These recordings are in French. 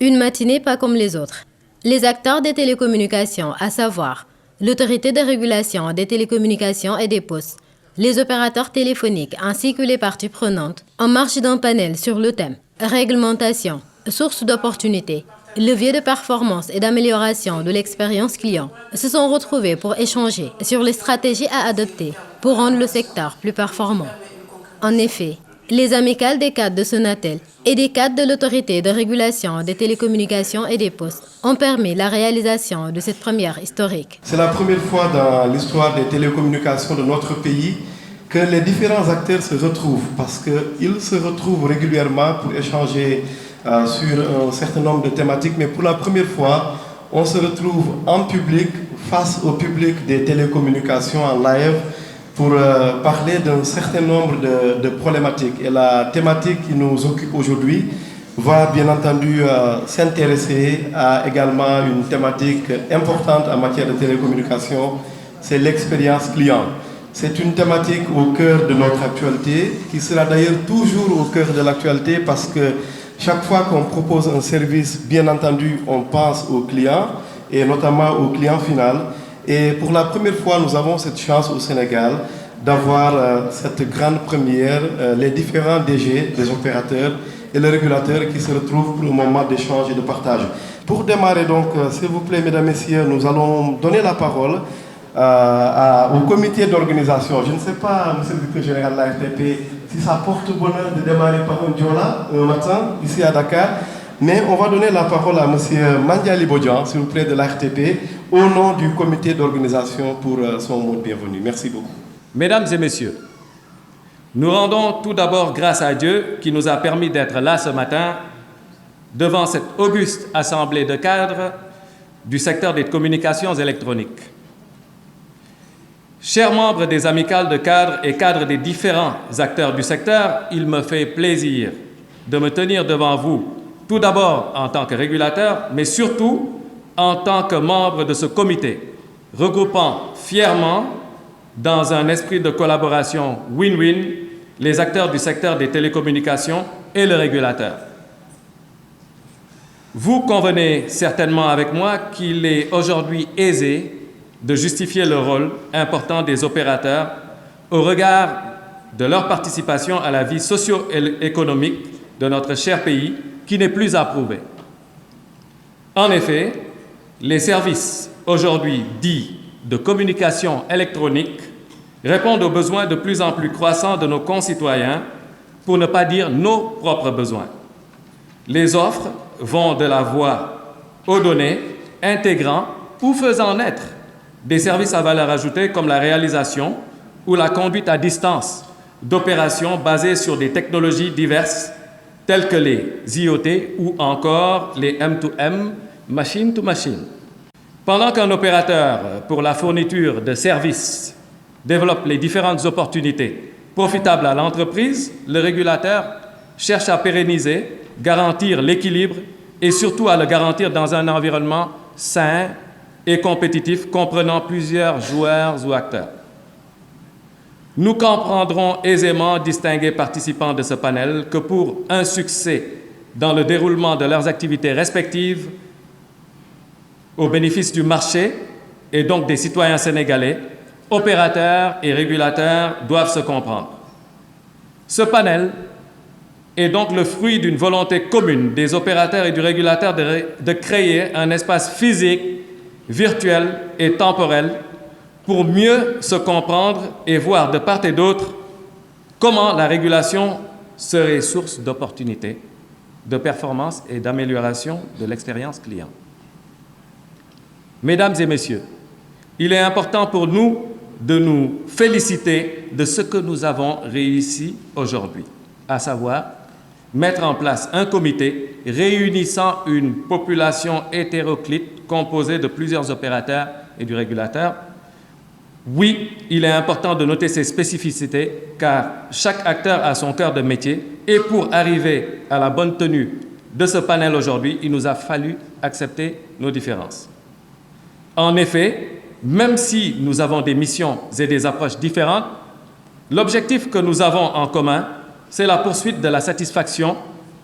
Une matinée pas comme les autres. Les acteurs des télécommunications, à savoir l'autorité de régulation des télécommunications et des postes, les opérateurs téléphoniques ainsi que les parties prenantes, en marche d'un panel sur le thème réglementation, source d'opportunités, levier de performance et d'amélioration de l'expérience client, se sont retrouvés pour échanger sur les stratégies à adopter pour rendre le secteur plus performant. En effet, les amicales des cadres de Sonatel et des cadres de l'autorité de régulation des télécommunications et des postes ont permis la réalisation de cette première historique. C'est la première fois dans l'histoire des télécommunications de notre pays que les différents acteurs se retrouvent, parce qu'ils se retrouvent régulièrement pour échanger sur un certain nombre de thématiques, mais pour la première fois, on se retrouve en public, face au public des télécommunications en live, pour parler d'un certain nombre de problématiques. Et la thématique qui nous occupe aujourd'hui va bien entendu s'intéresser à également une thématique importante en matière de télécommunications, c'est l'expérience client. C'est une thématique au cœur de notre actualité, qui sera d'ailleurs toujours au cœur de l'actualité, parce que chaque fois qu'on propose un service, bien entendu, on pense au client, et notamment au client final. Et pour la première fois, nous avons cette chance au Sénégal d'avoir cette grande première, les différents DG des opérateurs et les régulateurs qui se retrouvent pour le moment d'échange et de partage. Pour démarrer donc, s'il vous plaît, mesdames, messieurs, nous allons donner la parole au comité d'organisation. Je ne sais pas, monsieur le directeur général de la RTP, si ça porte bonheur de démarrer par un Diola un matin, ici à Dakar. Mais on va donner la parole à M. Mandiali Bodian, s'il vous plaît, de l'ARTP, au nom du comité d'organisation pour son mot de bienvenue. Merci beaucoup. Mesdames et messieurs, nous rendons tout d'abord grâce à Dieu qui nous a permis d'être là ce matin devant cette auguste assemblée de cadres du secteur des communications électroniques. Chers membres des amicales de cadres et cadres des différents acteurs du secteur, il me fait plaisir de me tenir devant vous tout d'abord en tant que régulateur, mais surtout en tant que membre de ce comité, regroupant fièrement, dans un esprit de collaboration win-win, les acteurs du secteur des télécommunications et le régulateur. Vous convenez certainement avec moi qu'il est aujourd'hui aisé de justifier le rôle important des opérateurs au regard de leur participation à la vie socio-économique de notre cher pays, qui n'est plus approuvé. En effet, les services aujourd'hui dits de communication électronique répondent aux besoins de plus en plus croissants de nos concitoyens, pour ne pas dire nos propres besoins. Les offres vont de la voix aux données, intégrant ou faisant naître des services à valeur ajoutée comme la réalisation ou la conduite à distance d'opérations basées sur des technologies diverses tels que les IoT ou encore les M2M, machine to machine. Pendant qu'un opérateur pour la fourniture de services développe les différentes opportunités profitables à l'entreprise, le régulateur cherche à pérenniser, garantir l'équilibre et surtout à le garantir dans un environnement sain et compétitif comprenant plusieurs joueurs ou acteurs. Nous comprendrons aisément, distingués participants de ce panel, que pour un succès dans le déroulement de leurs activités respectives, au bénéfice du marché et donc des citoyens sénégalais, opérateurs et régulateurs doivent se comprendre. Ce panel est donc le fruit d'une volonté commune des opérateurs et du régulateur de créer un espace physique, virtuel et temporel pour mieux se comprendre et voir de part et d'autre comment la régulation serait source d'opportunités, de performance et d'amélioration de l'expérience client. Mesdames et messieurs, il est important pour nous de nous féliciter de ce que nous avons réussi aujourd'hui, à savoir mettre en place un comité réunissant une population hétéroclite composée de plusieurs opérateurs et du régulateur. Oui, il est important de noter ces spécificités car chaque acteur a son cœur de métier et pour arriver à la bonne tenue de ce panel aujourd'hui, il nous a fallu accepter nos différences. En effet, même si nous avons des missions et des approches différentes, l'objectif que nous avons en commun, c'est la poursuite de la satisfaction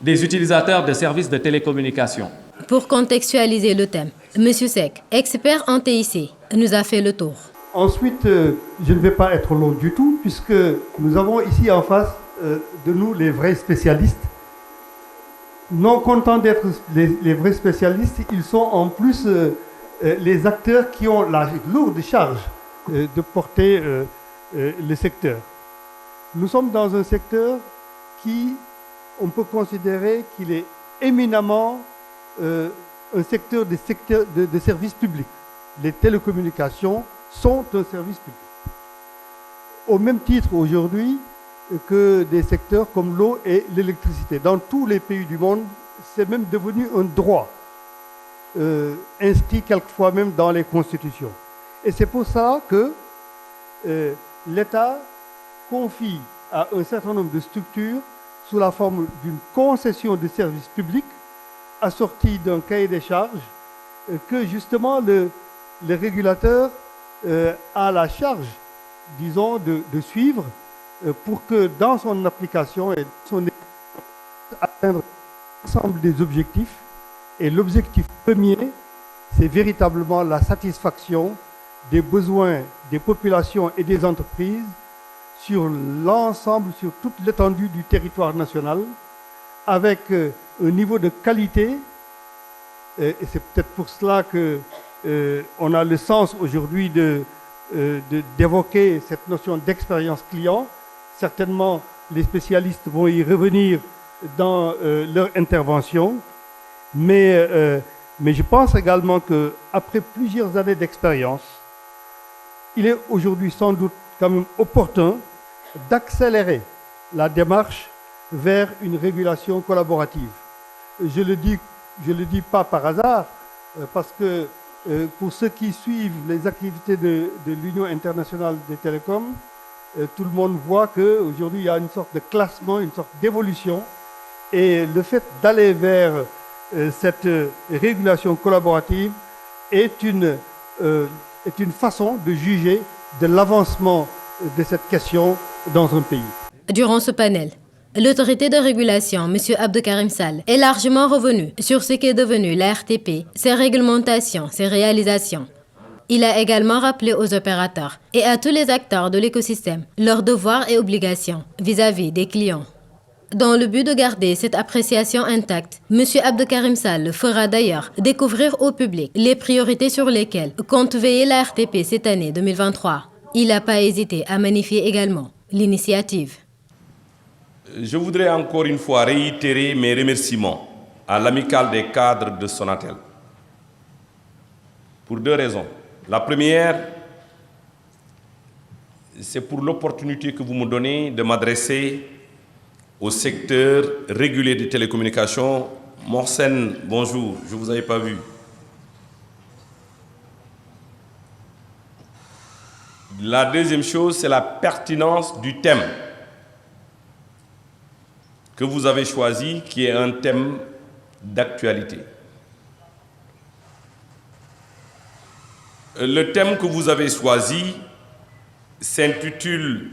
des utilisateurs de services de télécommunications. Pour contextualiser le thème, M. Seck, expert en TIC, nous a fait le tour. Ensuite, je ne vais pas être long du tout, puisque nous avons ici en face de nous les vrais spécialistes. Non contents d'être les vrais spécialistes, ils sont en plus les acteurs qui ont la lourde charge de porter le secteur. Nous sommes dans un secteur qui, on peut considérer qu'il est éminemment un secteur de services publics. Les télécommunications sont un service public. Au même titre aujourd'hui que des secteurs comme l'eau et l'électricité. Dans tous les pays du monde, c'est même devenu un droit, inscrit quelquefois même dans les constitutions. Et c'est pour ça que l'État confie à un certain nombre de structures, sous la forme d'une concession de services publics, assortie d'un cahier des charges, que justement le régulateur a la charge, disons, de suivre pour que dans son application et son atteindre l'ensemble des objectifs. Et l'objectif premier, c'est véritablement la satisfaction des besoins des populations et des entreprises sur l'ensemble, sur toute l'étendue du territoire national, avec un niveau de qualité. Et c'est peut-être pour cela que on a le sens aujourd'hui d'évoquer cette notion d'expérience client. Certainement, les spécialistes vont y revenir dans leur intervention. Mais je pense également qu'après plusieurs années d'expérience, il est aujourd'hui sans doute quand même opportun d'accélérer la démarche vers une régulation collaborative. Je le dis pas par hasard, parce que pour ceux qui suivent les activités de l'Union internationale des télécoms, tout le monde voit qu'aujourd'hui il y a une sorte de classement, une sorte d'évolution. Et le fait d'aller vers cette régulation collaborative est une façon de juger de l'avancement de cette question dans un pays. Durant ce panel, l'autorité de régulation, M. Abdoukarim Sall, est largement revenu sur ce qu'est devenu la RTP, ses réglementations, ses réalisations. Il a également rappelé aux opérateurs et à tous les acteurs de l'écosystème leurs devoirs et obligations vis-à-vis des clients. Dans le but de garder cette appréciation intacte, M. Abdoukarim Sall fera d'ailleurs découvrir au public les priorités sur lesquelles compte veiller la RTP cette année 2023. Il n'a pas hésité à magnifier également l'initiative. Je voudrais encore une fois réitérer mes remerciements à l'amicale des cadres de Sonatel. Pour deux raisons. La première, c'est pour l'opportunité que vous me donnez de m'adresser au secteur régulé des télécommunications. Mohsen, bonjour, je ne vous avais pas vu. La deuxième chose, c'est la pertinence du thème que vous avez choisi, qui est un thème d'actualité. Le thème que vous avez choisi s'intitule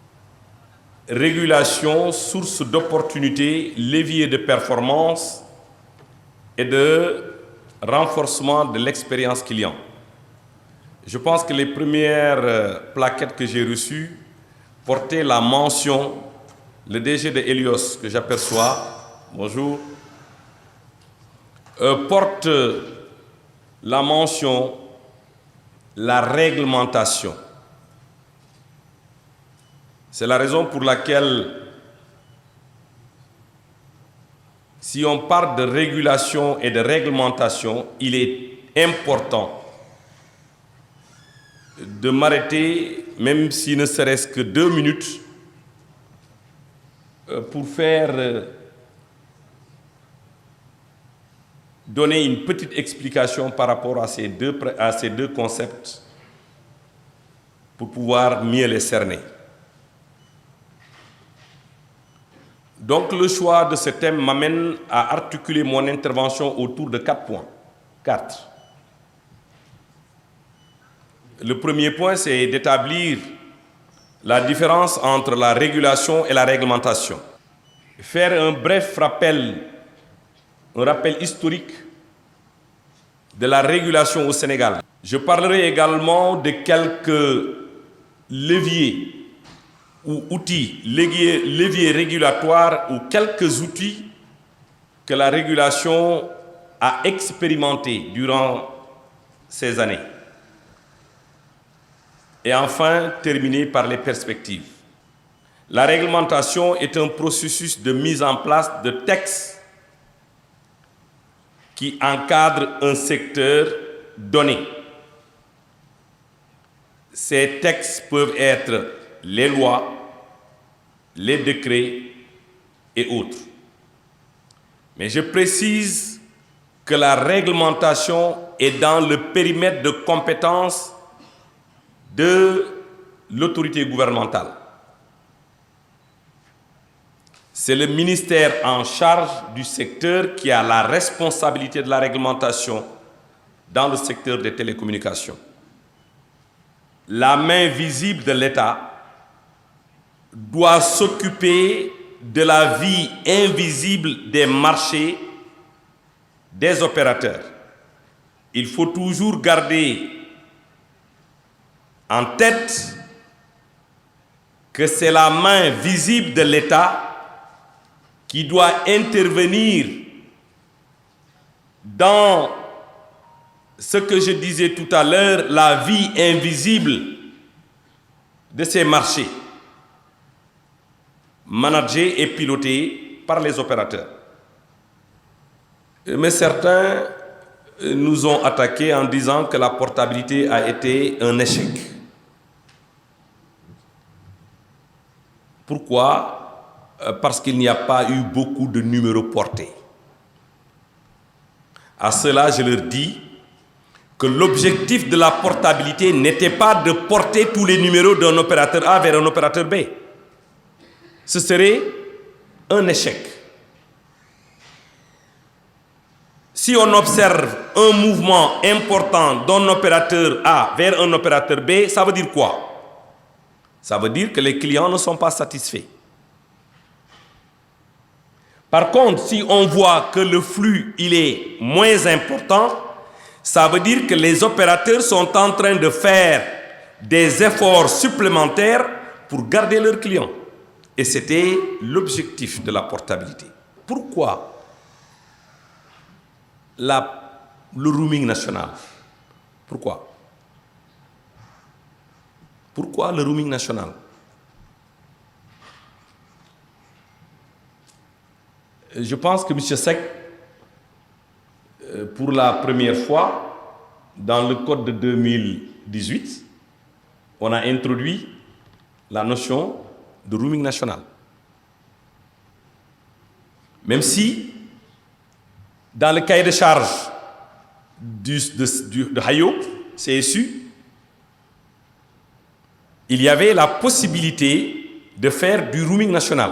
« Régulation, source d'opportunités, levier de performance et de renforcement de l'expérience client ». Je pense que les premières plaquettes que j'ai reçues portaient la mention, le DG de Helios que j'aperçois, bonjour, porte la mention, la réglementation. C'est la raison pour laquelle, si on parle de régulation et de réglementation, il est important de m'arrêter, même si ne serait-ce que 2 minutes, pour donner une petite explication par rapport à ces deux concepts pour pouvoir mieux les cerner. Donc le choix de ce thème m'amène à articuler mon intervention autour de 4 points. 4. Le premier point, c'est d'établir la différence entre la régulation et la réglementation. Faire un bref rappel, un rappel historique de la régulation au Sénégal. Je parlerai également de quelques leviers ou outils, leviers régulatoires ou quelques outils que la régulation a expérimentés durant ces années. Et enfin, terminer par les perspectives. La réglementation est un processus de mise en place de textes qui encadrent un secteur donné. Ces textes peuvent être les lois, les décrets et autres. Mais je précise que la réglementation est dans le périmètre de compétence de l'autorité gouvernementale. C'est le ministère en charge du secteur qui a la responsabilité de la réglementation dans le secteur des télécommunications. La main visible de l'État doit s'occuper de la vie invisible des marchés, des opérateurs. Il faut toujours garder en tête que c'est la main visible de l'État qui doit intervenir dans ce que je disais tout à l'heure, la vie invisible de ces marchés, managés et pilotés par les opérateurs. Mais certains nous ont attaqués en disant que la portabilité a été un échec. Pourquoi ? Parce qu'il n'y a pas eu beaucoup de numéros portés. À cela, je leur dis que l'objectif de la portabilité n'était pas de porter tous les numéros d'un opérateur A vers un opérateur B. Ce serait un échec. Si on observe un mouvement important d'un opérateur A vers un opérateur B, ça veut dire quoi? Ça veut dire que les clients ne sont pas satisfaits. Par contre, si on voit que le flux il est moins important, ça veut dire que les opérateurs sont en train de faire des efforts supplémentaires pour garder leurs clients. Et c'était l'objectif de la portabilité. Pourquoi le roaming national? Pourquoi? Pourquoi le roaming national? Je pense que M. Seck, pour la première fois, dans le code de 2018, on a introduit la notion de roaming national. Même si, dans le cahier de charge de Hayo, CSU, il y avait la possibilité de faire du roaming national.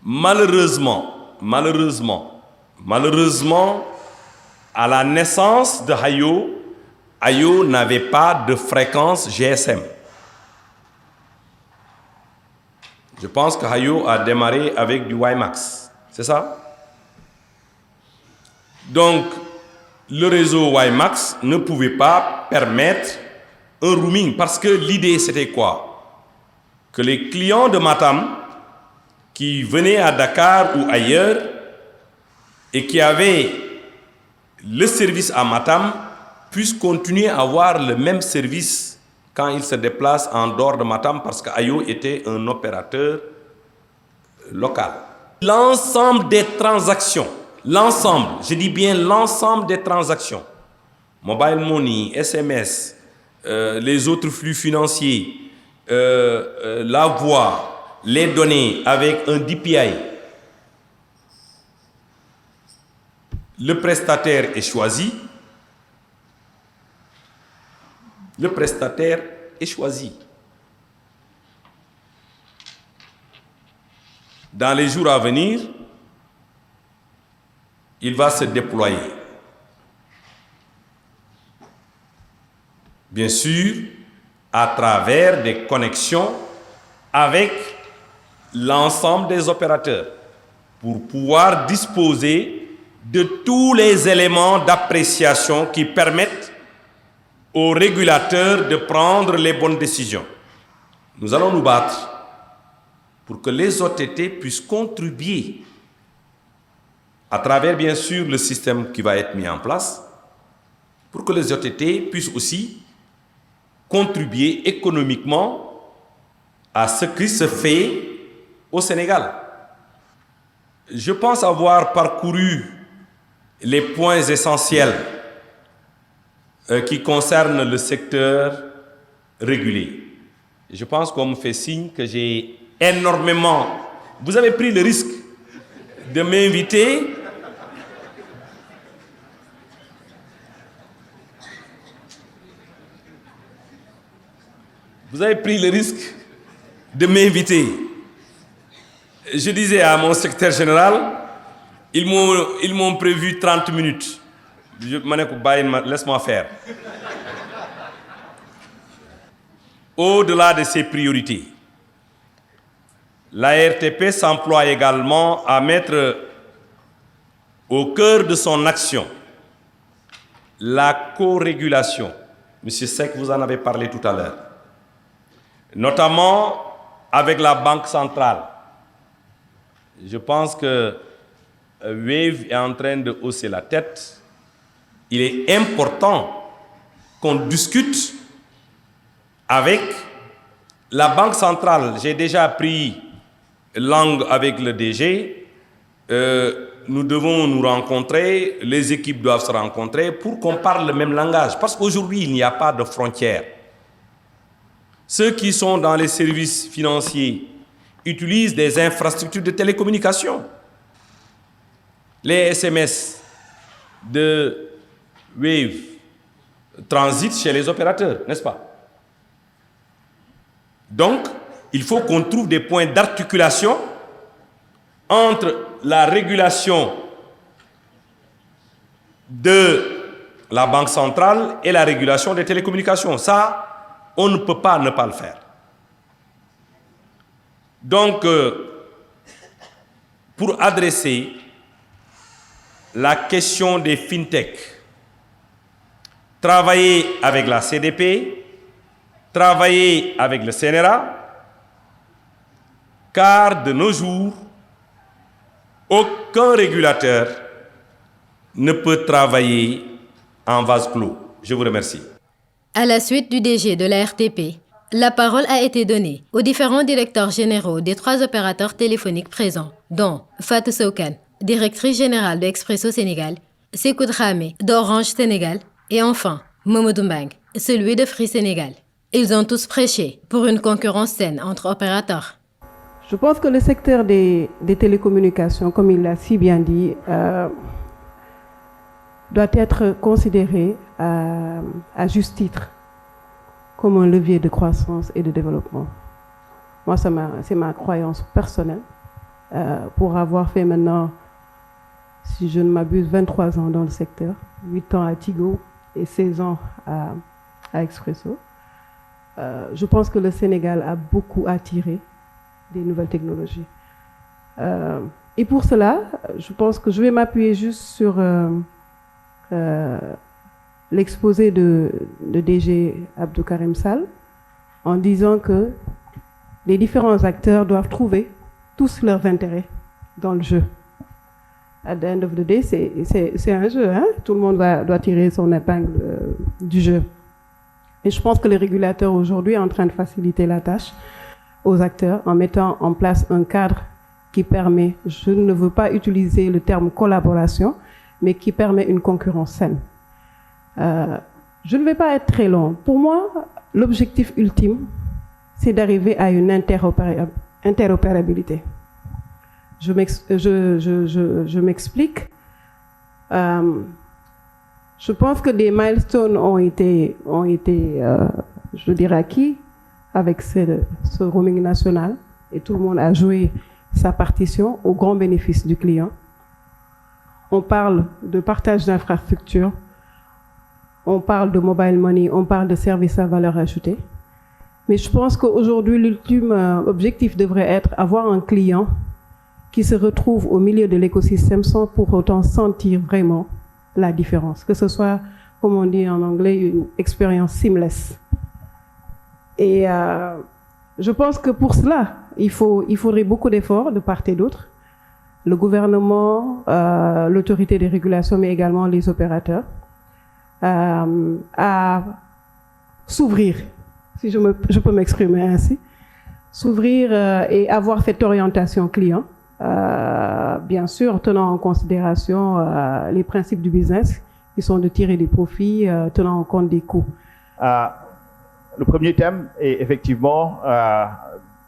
Malheureusement, à la naissance de Hayo n'avait pas de fréquence GSM. Je pense que Hayo a démarré avec du WiMAX, c'est ça? Donc, le réseau WiMAX ne pouvait pas permettre un roaming parce que l'idée c'était quoi? Que les clients de Matam qui venaient à Dakar ou ailleurs et qui avaient le service à Matam puissent continuer à avoir le même service quand ils se déplacent en dehors de Matam parce que Hayo était un opérateur local. L'ensemble des transactions, je dis bien l'ensemble des transactions, mobile money, SMS, les autres flux financiers, la voix, les données avec un DPI, le prestataire est choisi. Le prestataire est choisi. Dans les jours à venir, il va se déployer. Bien sûr, à travers des connexions avec l'ensemble des opérateurs pour pouvoir disposer de tous les éléments d'appréciation qui permettent aux régulateurs de prendre les bonnes décisions. Nous allons nous battre pour que les OTT puissent contribuer à travers, bien sûr, le système qui va être mis en place, pour que les OTT puissent aussi contribuer économiquement à ce qui se fait au Sénégal. Je pense avoir parcouru les points essentiels qui concernent le secteur régulé. Je pense qu'on me fait signe que j'ai énormément... Vous avez pris le risque de m'inviter Je disais à mon secrétaire général, ils m'ont prévu 30 minutes. Laisse-moi faire. Au-delà de ces priorités, la RTP s'emploie également à mettre au cœur de son action la co-régulation. Monsieur Seck, vous en avez parlé tout à l'heure. Notamment avec la Banque centrale. Je pense que Wave est en train de hausser la tête. Il est important qu'on discute avec la Banque centrale. J'ai déjà pris langue avec le DG. Nous devons nous rencontrer, les équipes doivent se rencontrer pour qu'on parle le même langage. Parce qu'aujourd'hui, il n'y a pas de frontières. Ceux qui sont dans les services financiers utilisent des infrastructures de télécommunication. Les SMS de Wave transitent chez les opérateurs, n'est-ce pas? Donc, il faut qu'on trouve des points d'articulation entre la régulation de la Banque centrale et la régulation des télécommunications. Ça, on ne peut pas ne pas le faire. Donc, pour adresser la question des fintech, travailler avec la CDP, travailler avec le CNRA, car de nos jours, aucun régulateur ne peut travailler en vase clos. Je vous remercie. À la suite du DG de la RTP, la parole a été donnée aux différents directeurs généraux des 3 opérateurs téléphoniques présents, dont Fatou Soukan, directrice générale de Expresso Sénégal, Sékou Dramé d'Orange Sénégal et enfin Mamadou Mbang, celui de Free Sénégal. Ils ont tous prêché pour une concurrence saine entre opérateurs. Je pense que le secteur des télécommunications, comme il l'a si bien dit, doit être considéré à juste titre comme un levier de croissance et de développement. Moi, c'est ma croyance personnelle. Pour avoir fait maintenant, si je ne m'abuse, 23 ans dans le secteur, 8 ans à Tigo et 16 ans à Expresso, je pense que le Sénégal a beaucoup attiré des nouvelles technologies. Et pour cela, je pense que je vais m'appuyer juste sur l'exposé de DG Abdou Karim Sall en disant que les différents acteurs doivent trouver tous leurs intérêts dans le jeu. At the end of the day, c'est un jeu, hein? Tout le monde doit tirer son épingle du jeu. Et je pense que le régulateur aujourd'hui est en train de faciliter la tâche aux acteurs en mettant en place un cadre qui permet, je ne veux pas utiliser le terme collaboration, mais qui permet une concurrence saine. Je ne vais pas être très long. Pour moi, l'objectif ultime, c'est d'arriver à une interopérabilité. Je m'explique. Je pense que des milestones ont été je dirais, acquis avec ce roaming national et tout le monde a joué sa partition au grand bénéfice du client. On parle de partage d'infrastructures, on parle de mobile money, on parle de services à valeur ajoutée. Mais je pense qu'aujourd'hui, l'ultime objectif devrait être avoir un client qui se retrouvent au milieu de l'écosystème sans pour autant sentir vraiment la différence, que ce soit, comme on dit en anglais, une expérience seamless. Et je pense que pour cela, il faudrait beaucoup d'efforts de part et d'autre. Le gouvernement, l'autorité des régulations, mais également les opérateurs, à s'ouvrir, si je peux m'exprimer ainsi, s'ouvrir et avoir cette orientation client, bien sûr, tenant en considération les principes du business, qui sont de tirer des profits, tenant en compte des coûts. Le premier thème est effectivement,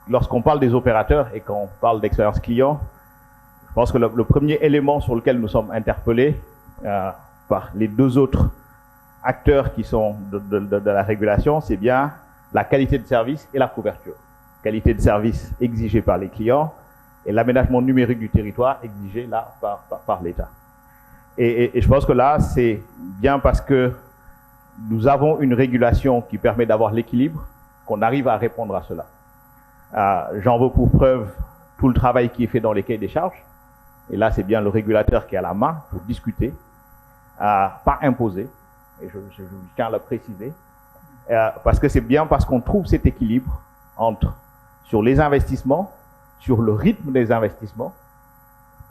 lorsqu'on parle des opérateurs et qu'on parle d'expérience client, je pense que le premier élément sur lequel nous sommes interpellés par les deux autres acteurs qui sont de la régulation, c'est bien la qualité de service et la couverture. Qualité de service exigée par les clients et l'aménagement numérique du territoire exigé là par l'État. Et je pense que là, c'est bien parce que nous avons une régulation qui permet d'avoir l'équilibre qu'on arrive à répondre à cela. J'en veux pour preuve tout le travail qui est fait dans les cahiers des charges. Et là, c'est bien le régulateur qui a la main pour discuter, pas imposer. Et je tiens à le préciser. Parce que c'est bien parce qu'on trouve cet équilibre entre, sur les investissements, sur le rythme des investissements,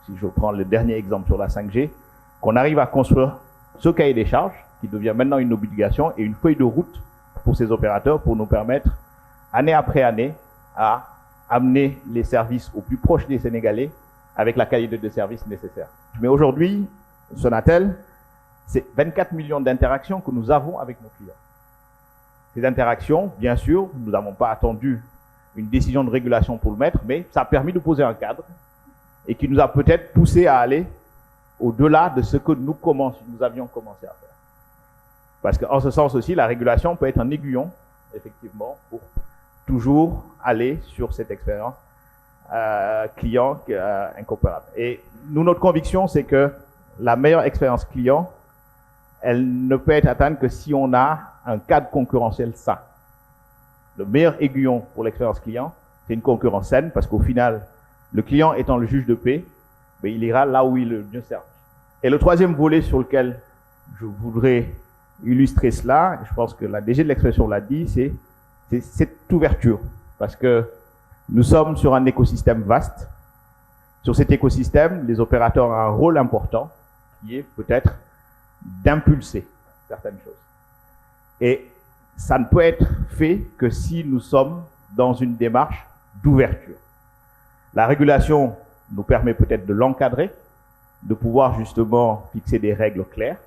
si je prends le dernier exemple sur la 5G, qu'on arrive à construire ce cahier des charges, qui devient maintenant une obligation et une feuille de route pour ces opérateurs pour nous permettre, année après année, à amener les services au plus proche des Sénégalais avec la qualité de service nécessaire. Mais aujourd'hui, Sonatel, c'est 24 millions d'interactions que nous avons avec nos clients. Ces interactions, bien sûr, nous n'avons pas attendu une décision de régulation pour le mettre, mais ça a permis de poser un cadre et qui nous a peut-être poussé à aller au-delà de ce que nous avions commencé à faire. Parce qu'en ce sens aussi, la régulation peut être un aiguillon, effectivement, pour toujours aller sur cette expérience client incomparable. Et nous, notre conviction, c'est que la meilleure expérience client, elle ne peut être atteinte que si on a un cadre concurrentiel sain. Le meilleur aiguillon pour l'expérience client, c'est une concurrence saine, parce qu'au final, le client étant le juge de paix, mais il ira là où il est le mieux servi. Et le troisième volet sur lequel je voudrais illustrer cela, je pense que la DG de l'expression l'a dit, c'est cette ouverture. Parce que nous sommes sur un écosystème vaste. Sur cet écosystème, les opérateurs ont un rôle important qui est peut-être d'impulser certaines choses. Et ça ne peut être fait que si nous sommes dans une démarche d'ouverture. La régulation nous permet peut-être de l'encadrer, de pouvoir justement fixer des règles claires.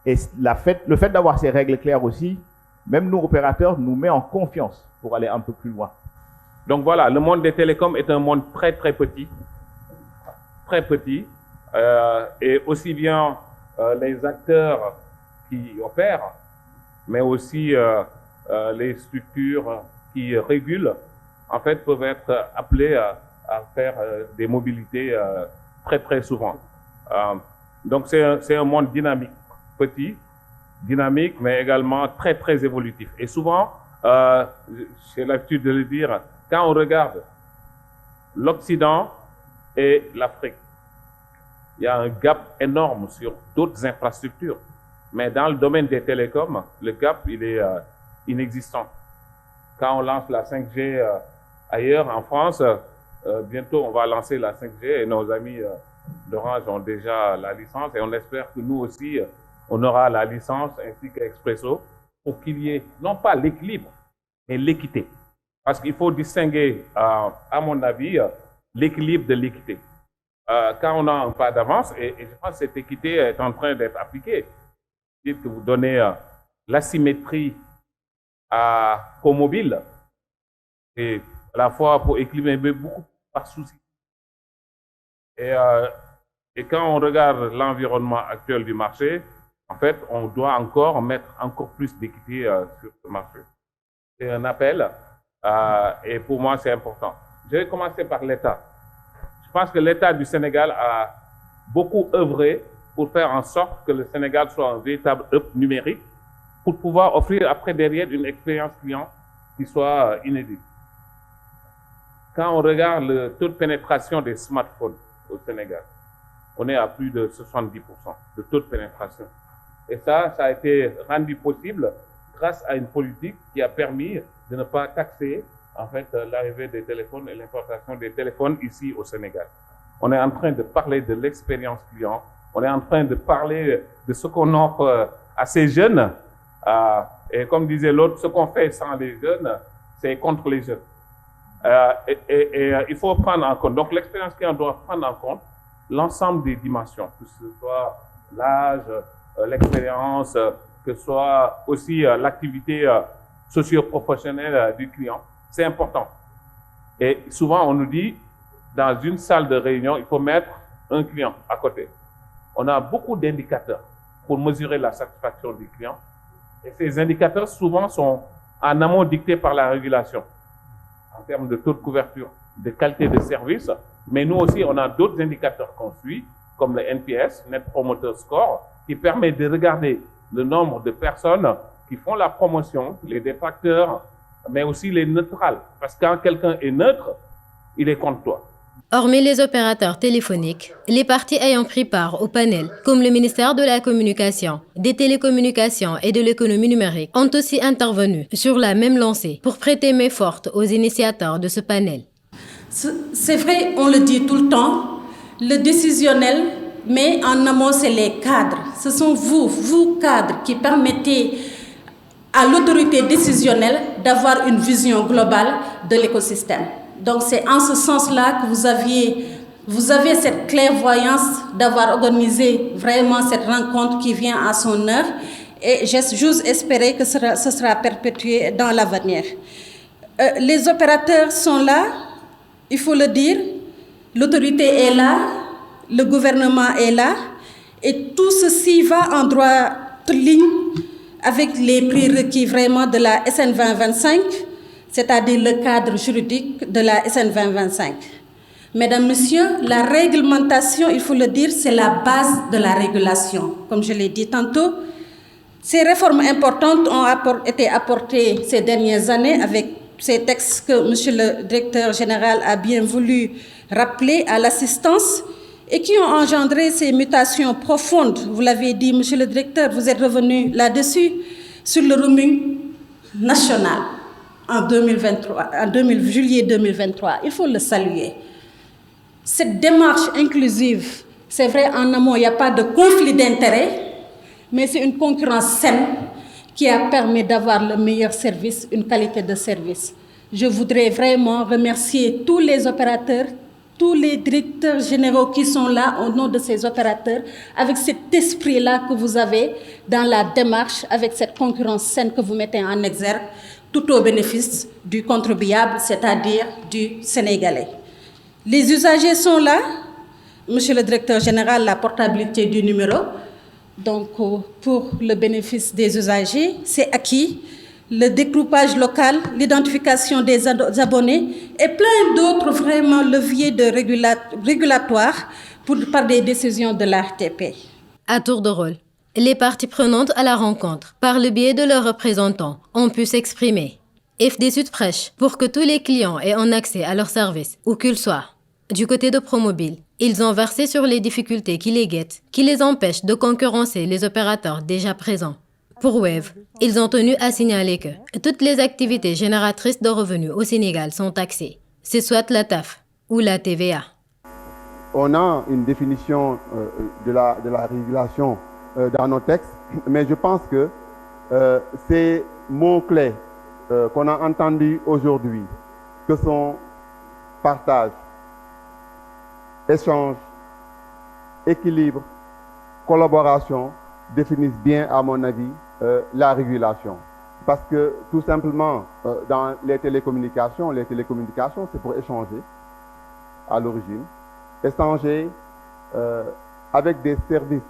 Et le fait d'avoir ces règles claires aussi, même nous opérateurs, nous met en confiance pour aller un peu plus loin. Donc voilà, le monde des télécoms est un monde très très petit, et aussi bien les acteurs qui opèrent, mais aussi les structures qui régulent, en fait, peuvent être appelés à faire des mobilités très très souvent. Donc c'est un monde dynamique, petit, dynamique, mais également très très évolutif. Et souvent, j'ai l'habitude de le dire, quand on regarde l'Occident et l'Afrique, il y a un gap énorme sur d'autres infrastructures. Mais dans le domaine des télécoms, le gap, il est inexistant. Quand on lance la 5G ailleurs, en France, bientôt on va lancer la 5G et nos amis d'Orange ont déjà la licence et on espère que nous aussi, on aura la licence ainsi qu'Expresso pour qu'il y ait, non pas l'équilibre, mais l'équité. Parce qu'il faut distinguer, à mon avis, l'équilibre de l'équité. Quand on a un pas d'avance, et je pense que cette équité est en train d'être appliquée, c'est que vous donnez l'asymétrie aux mobiles, et à la fois pour équilibrer, mais beaucoup par souci. Et quand on regarde l'environnement actuel du marché, en fait, on doit encore mettre encore plus d'équité sur ce marché. C'est un appel, et pour moi, c'est important. Je vais commencer par l'État. Je pense que l'État du Sénégal a beaucoup œuvré pour faire en sorte que le Sénégal soit un véritable hub numérique pour pouvoir offrir après derrière une expérience client qui soit inédite. Quand on regarde le taux de pénétration des smartphones au Sénégal, on est à plus de 70% de taux de pénétration. Et ça a été rendu possible grâce à une politique qui a permis de ne pas taxer en fait l'arrivée des téléphones et l'importation des téléphones ici au Sénégal. On est en train de parler de l'expérience client, on est en train de parler de ce qu'on offre à ces jeunes. Et comme disait l'autre, ce qu'on fait sans les jeunes, c'est contre les jeunes. Il faut prendre en compte. Donc l'expérience client doit prendre en compte l'ensemble des dimensions, que ce soit l'âge, l'expérience, que ce soit aussi l'activité socio-professionnelle du client. C'est important. Et souvent, on nous dit, dans une salle de réunion, il faut mettre un client à côté. On a beaucoup d'indicateurs pour mesurer la satisfaction du client. Et ces indicateurs, souvent, sont en amont dictés par la régulation, en termes de taux de couverture, de qualité de service. Mais nous aussi, on a d'autres indicateurs qu'on suit, comme le NPS, Net Promoter Score, qui permet de regarder le nombre de personnes qui font la promotion, les détracteurs, mais aussi les neutrales. Parce que quand quelqu'un est neutre, il est contre toi. Hormis les opérateurs téléphoniques, les parties ayant pris part au panel, comme le ministère de la Communication, des Télécommunications et de l'Économie numérique, ont aussi intervenu sur la même lancée pour prêter main forte aux initiateurs de ce panel. C'est vrai, on le dit tout le temps, le décisionnel, mais en amont, c'est les cadres. Ce sont vous cadres, qui permettez à l'autorité décisionnelle d'avoir une vision globale de l'écosystème. Donc c'est en ce sens-là que vous avez cette clairvoyance d'avoir organisé vraiment cette rencontre qui vient à son heure. Et j'ose espérer que ce sera perpétué dans l'avenir. Les opérateurs sont là, il faut le dire. L'autorité est là, le gouvernement est là. Et tout ceci va en droite ligne avec les prérequis vraiment de la SN 2025, c'est-à-dire le cadre juridique de la SN 2025. Mesdames, Messieurs, la réglementation, il faut le dire, c'est la base de la régulation. Comme je l'ai dit tantôt, ces réformes importantes ont été apportées ces dernières années avec ces textes que Monsieur le Directeur Général a bien voulu rappeler à l'assistance et qui ont engendré ces mutations profondes. Vous l'avez dit, Monsieur le Directeur, vous êtes revenu là-dessus, sur le roaming national en juillet 2023. Il faut le saluer. Cette démarche inclusive, c'est vrai, en amont, il n'y a pas de conflit d'intérêts, mais c'est une concurrence saine qui a permis d'avoir le meilleur service, une qualité de service. Je voudrais vraiment remercier tous les opérateurs, tous les directeurs généraux qui sont là au nom de ces opérateurs, avec cet esprit-là que vous avez dans la démarche, avec cette concurrence saine que vous mettez en exergue, tout au bénéfice du contribuable, c'est-à-dire du Sénégalais. Les usagers sont là. Monsieur le Directeur Général, la portabilité du numéro, donc pour le bénéfice des usagers, c'est acquis. Le dégroupage local, l'identification des abonnés et plein d'autres vraiment leviers de régulatoires par des décisions de l'ARTP. À tour de rôle, les parties prenantes à la rencontre, par le biais de leurs représentants, ont pu s'exprimer. FD Sud prêche pour que tous les clients aient un accès à leurs services, où qu'ils soient. Du côté de Promobile, ils ont versé sur les difficultés qui les guettent, qui les empêchent de concurrencer les opérateurs déjà présents. Pour Wave, ils ont tenu à signaler que toutes les activités génératrices de revenus au Sénégal sont taxées. C'est soit la TAF ou la TVA. On a une définition de la régulation dans nos textes, mais je pense que ces mots-clés qu'on a entendus aujourd'hui, que sont partage, échange, équilibre, collaboration, définissent bien, à mon avis, la régulation. Parce que, tout simplement, dans les télécommunications, c'est pour échanger, à l'origine. Échanger avec des services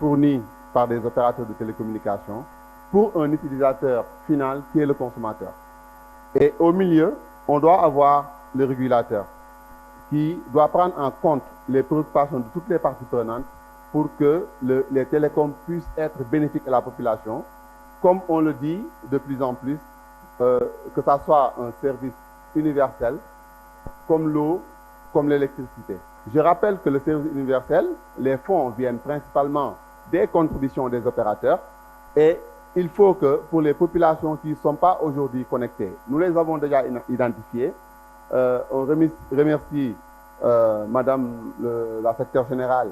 fournis par des opérateurs de télécommunications pour un utilisateur final qui est le consommateur. Et au milieu, on doit avoir le régulateur qui doit prendre en compte les préoccupations de toutes les parties prenantes pour que les télécoms puissent être bénéfiques à la population, comme on le dit de plus en plus, que ça soit un service universel comme l'eau, comme l'électricité. Je rappelle que le service universel, les fonds viennent principalement des contributions des opérateurs et il faut que pour les populations qui ne sont pas aujourd'hui connectées, nous les avons déjà identifiées. On remercie Madame la secrétaire générale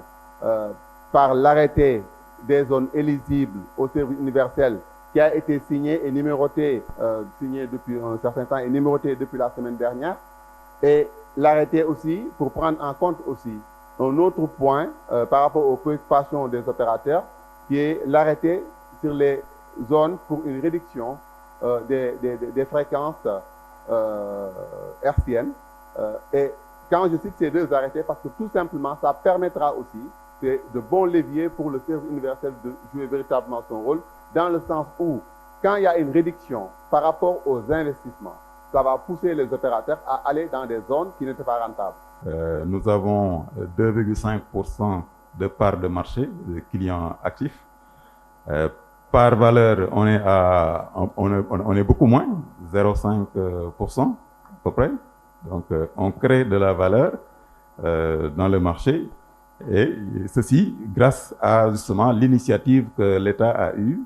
par l'arrêté des zones éligibles au service universel qui a été signé et numéroté, signé depuis un certain temps et numéroté depuis la semaine dernière. Et l'arrêté aussi, pour prendre en compte aussi un autre point par rapport aux préoccupations des opérateurs, qui est l'arrêté sur les zones pour une réduction des fréquences hertziennes. Et quand je cite ces deux arrêtés, parce que tout simplement, ça permettra aussi de bons leviers pour le service universel de jouer véritablement son rôle, dans le sens où, quand il y a une réduction par rapport aux investissements, ça va pousser les opérateurs à aller dans des zones qui n'étaient pas rentables. Nous avons 2,5% de part de marché de clients actifs. Par valeur, on est beaucoup moins, 0,5% à peu près. Donc, on crée de la valeur dans le marché. Et ceci grâce à justement l'initiative que l'État a eue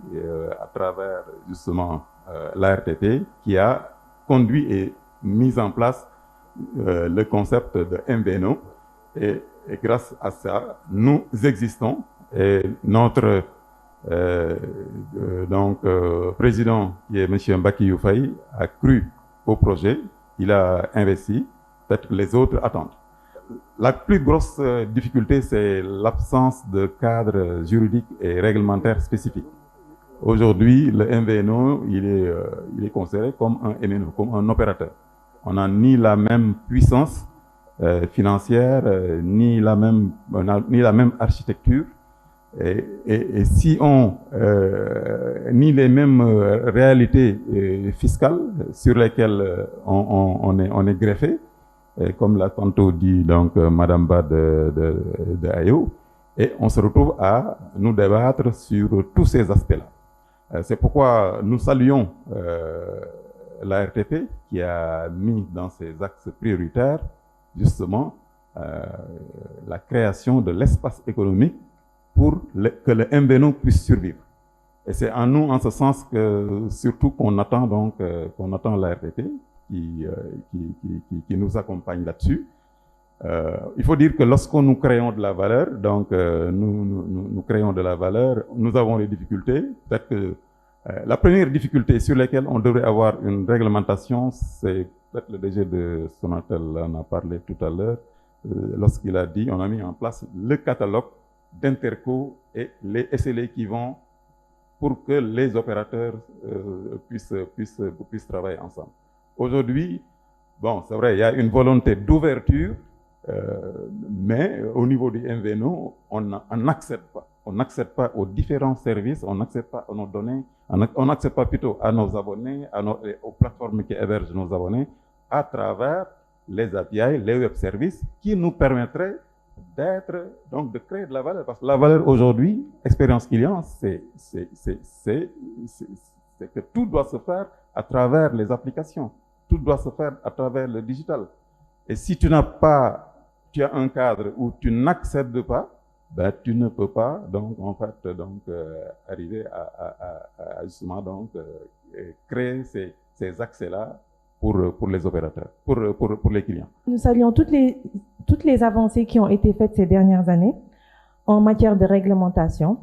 à travers justement l'ARTP qui a conduit et mis en place le concept de MVNO. Et grâce à ça, nous existons. Et notre président, qui est M. Mbaki Youfaï, a cru au projet. Il a investi. Peut-être que les autres attendent. La plus grosse difficulté, c'est l'absence de cadre juridique et réglementaire spécifique. Aujourd'hui, le MVNO, il est considéré comme un MNO, comme un opérateur. On n'a ni la même puissance financière, ni la même architecture, et si on ni les mêmes réalités fiscales sur lesquelles on est greffé. Et comme l'a tantôt dit donc Madame Ba de AEO, et on se retrouve à nous débattre sur tous ces aspects-là. C'est pourquoi nous saluons la RTP qui a mis dans ses axes prioritaires justement la création de l'espace économique pour que le MVNO puisse survivre. Et c'est en nous, en ce sens que surtout qu'on attend donc la RTP qui nous accompagne là-dessus. Il faut dire que lorsque nous créons de la valeur, donc nous créons de la valeur, nous avons des difficultés. Peut-être que la première difficulté sur laquelle on devrait avoir une réglementation, c'est peut-être le DG de Sonatel en a parlé tout à l'heure, lorsqu'il a dit on a mis en place le catalogue d'Interco et les SLA qui vont pour que les opérateurs puissent travailler ensemble. Aujourd'hui, bon, c'est vrai, il y a une volonté d'ouverture, mais au niveau du MVNO, on n'accède pas. On n'accède pas aux différents services, on n'accède pas à nos données, on n'accède pas plutôt à nos abonnés, aux plateformes qui hébergent nos abonnés, à travers les API, les web services, qui nous permettraient de créer de la valeur. Parce que la valeur aujourd'hui, expérience client, c'est que tout doit se faire à travers les applications. Tout doit se faire à travers le digital. Et si tu as un cadre où tu n'accèdes pas, ben, tu ne peux pas arriver à justement créer ces accès-là pour les opérateurs, pour les clients. Nous saluons toutes les avancées qui ont été faites ces dernières années en matière de réglementation,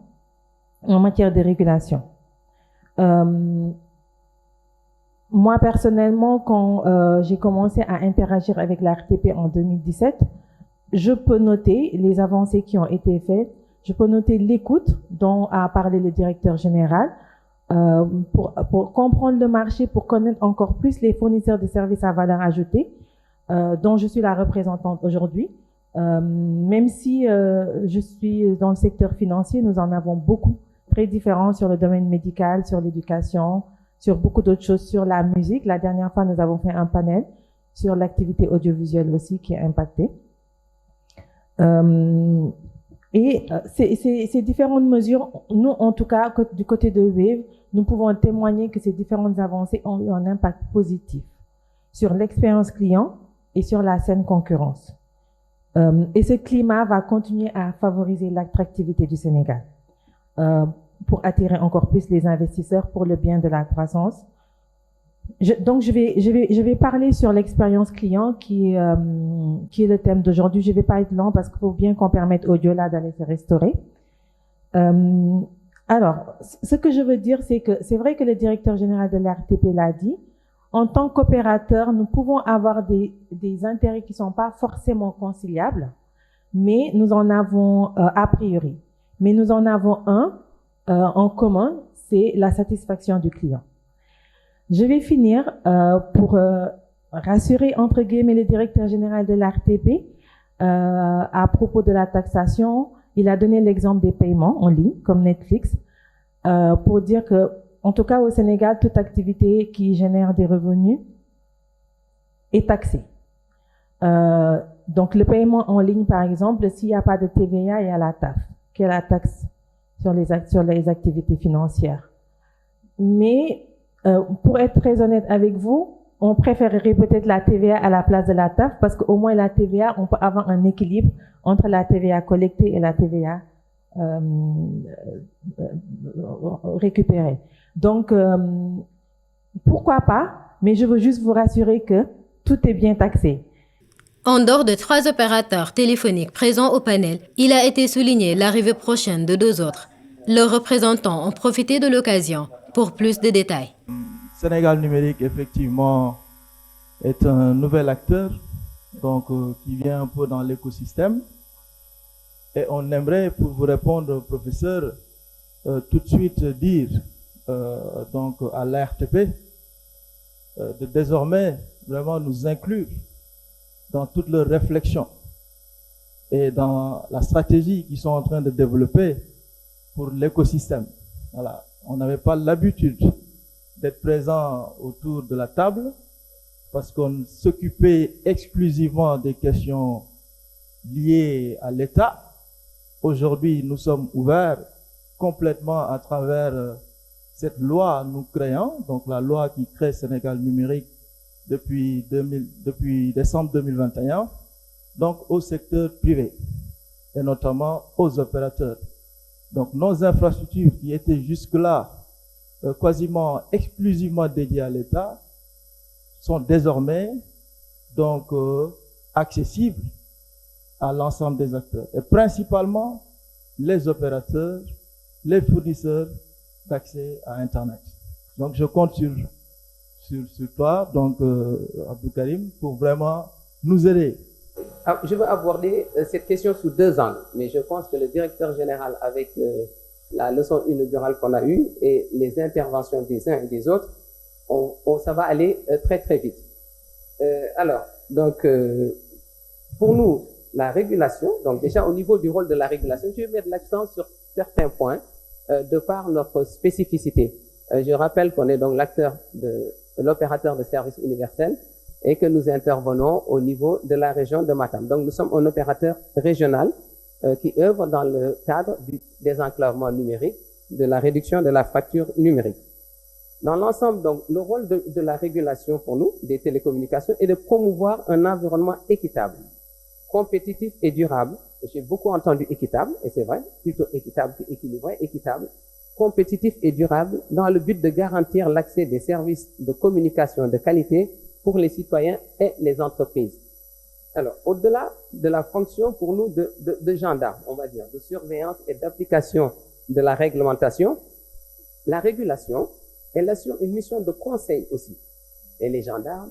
en matière de régulation. Moi, personnellement, quand j'ai commencé à interagir avec la RTP en 2017, je peux noter les avancées qui ont été faites, je peux noter l'écoute dont a parlé le directeur général, pour comprendre le marché, pour connaître encore plus les fournisseurs de services à valeur ajoutée, dont je suis la représentante aujourd'hui. Même si je suis dans le secteur financier, nous en avons beaucoup, très différents sur le domaine médical, sur l'éducation, sur beaucoup d'autres choses, sur la musique. La dernière fois, nous avons fait un panel sur l'activité audiovisuelle aussi qui est impactée. Ces différentes mesures, nous, en tout cas, du côté de Wave, nous pouvons témoigner que ces différentes avancées ont eu un impact positif sur l'expérience client, et sur la saine concurrence. Et ce climat va continuer à favoriser l'attractivité du Sénégal pour attirer encore plus les investisseurs pour le bien de la croissance. Donc, je vais parler sur l'expérience client qui est le thème d'aujourd'hui. Je vais pas être lent parce qu'il faut bien qu'on permette au Diola d'aller se restaurer. Alors, ce que je veux dire, c'est que c'est vrai que le directeur général de l'RTP l'a dit. En tant qu'opérateur, nous pouvons avoir des intérêts qui sont pas forcément conciliables, mais nous en avons a priori. Mais nous en avons un en commun, c'est la satisfaction du client. Je vais finir pour rassurer entre guillemets le directeur général de l'RTP à propos de la taxation. Il a donné l'exemple des paiements en ligne comme Netflix pour dire que, en tout cas au Sénégal, toute activité qui génère des revenus est taxée. Donc le paiement en ligne, par exemple, s'il n'y a pas de TVA, il y a la TAF, qui est la taxe sur les activités financières. Mais pour être très honnête avec vous, on préférerait peut-être la TVA à la place de la TAF parce qu'au moins la TVA, on peut avoir un équilibre entre la TVA collectée et la TVA récupérée. Donc, pourquoi pas, mais je veux juste vous rassurer que tout est bien taxé. En dehors de 3 opérateurs téléphoniques présents au panel, il a été souligné l'arrivée prochaine de 2 autres. Leurs représentants ont profité de l'occasion pour plus de détails. Sénégal numérique, effectivement, est un nouvel acteur donc, qui vient un peu dans l'écosystème. Et on aimerait, pour vous répondre, professeur, tout de suite dire donc, à l'ARTP de désormais vraiment nous inclure dans toutes leurs réflexions et dans la stratégie qu'ils sont en train de développer pour l'écosystème. Voilà. On n'avait pas l'habitude d'être présent autour de la table parce qu'on s'occupait exclusivement des questions liées à l'État. Aujourd'hui, nous sommes ouverts complètement à travers cette loi nous créant, donc la loi qui crée Sénégal numérique depuis décembre 2021, donc au secteur privé et notamment aux opérateurs. Donc nos infrastructures qui étaient jusque-là quasiment exclusivement dédiées à l'État sont désormais donc accessibles à l'ensemble des acteurs et principalement les opérateurs, les fournisseurs d'accès à Internet. Donc je compte sur toi, donc Abdou Karim, pour vraiment nous aider. Je veux aborder cette question sous 2 angles, mais je pense que le directeur général, avec la leçon inaugurale qu'on a eue et les interventions des uns et des autres, ça va aller très très vite. Alors, donc, pour nous, la régulation, donc déjà au niveau du rôle de la régulation, je vais mettre l'accent sur certains points de par notre spécificité. Je rappelle qu'on est donc l'acteur de l'opérateur de services universels et que nous intervenons au niveau de la région de Matam. Donc nous sommes un opérateur régional qui œuvre dans le cadre du désenclavement numérique, de la réduction de la fracture numérique. Dans l'ensemble, donc, le rôle de la régulation pour nous, des télécommunications, est de promouvoir un environnement équitable, compétitif et durable. J'ai beaucoup entendu équitable, et c'est vrai, plutôt équitable qu'équilibré, équitable, compétitif et durable, dans le but de garantir l'accès des services de communication de qualité pour les citoyens et les entreprises. Alors, au-delà de la fonction pour nous de gendarme, on va dire, de surveillance et d'application de la réglementation, la régulation, elle assure une mission de conseil aussi. Elle est gendarme,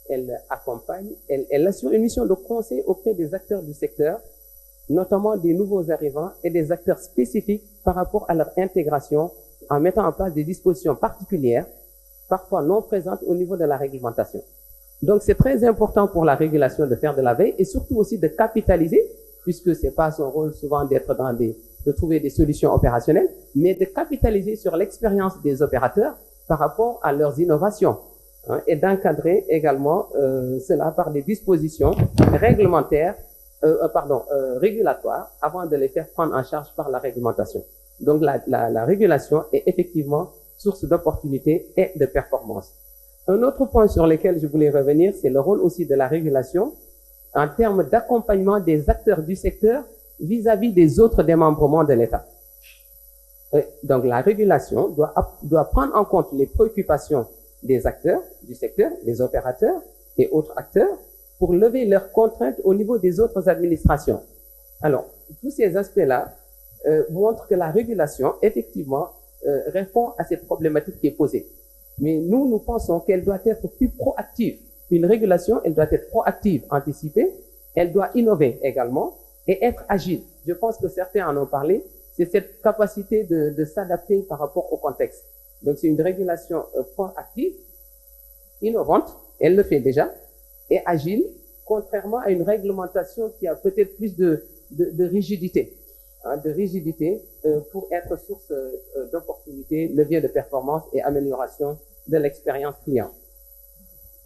elle accompagne, elle assure une mission de conseil auprès des acteurs du secteur, notamment des nouveaux arrivants et des acteurs spécifiques par rapport à leur intégration en mettant en place des dispositions particulières, parfois non présentes au niveau de la réglementation. Donc c'est très important pour la régulation de faire de la veille et surtout aussi de capitaliser, puisque c'est pas son rôle souvent d'être de trouver des solutions opérationnelles, mais de capitaliser sur l'expérience des opérateurs par rapport à leurs innovations, hein, et d'encadrer également cela par des dispositions réglementaires, régulatoires, avant de les faire prendre en charge par la réglementation. Donc la régulation est effectivement source d'opportunités et de performance. Un autre point sur lequel je voulais revenir, c'est le rôle aussi de la régulation en termes d'accompagnement des acteurs du secteur vis-à-vis des autres démembrements de l'État. Donc la régulation doit prendre en compte les préoccupations des acteurs du secteur, des opérateurs et autres acteurs pour lever leurs contraintes au niveau des autres administrations. Alors, tous ces aspects-là montrent que la régulation, effectivement, répond à cette problématique qui est posée. Mais nous pensons qu'elle doit être plus proactive. Une régulation, elle doit être proactive, anticipée, elle doit innover également et être agile. Je pense que certains en ont parlé, c'est cette capacité de s'adapter par rapport au contexte. Donc c'est une régulation proactive, innovante, elle le fait déjà, et agile, contrairement à une réglementation qui a peut-être plus de rigidité, pour être source d'opportunités, levier de performance et amélioration de l'expérience client.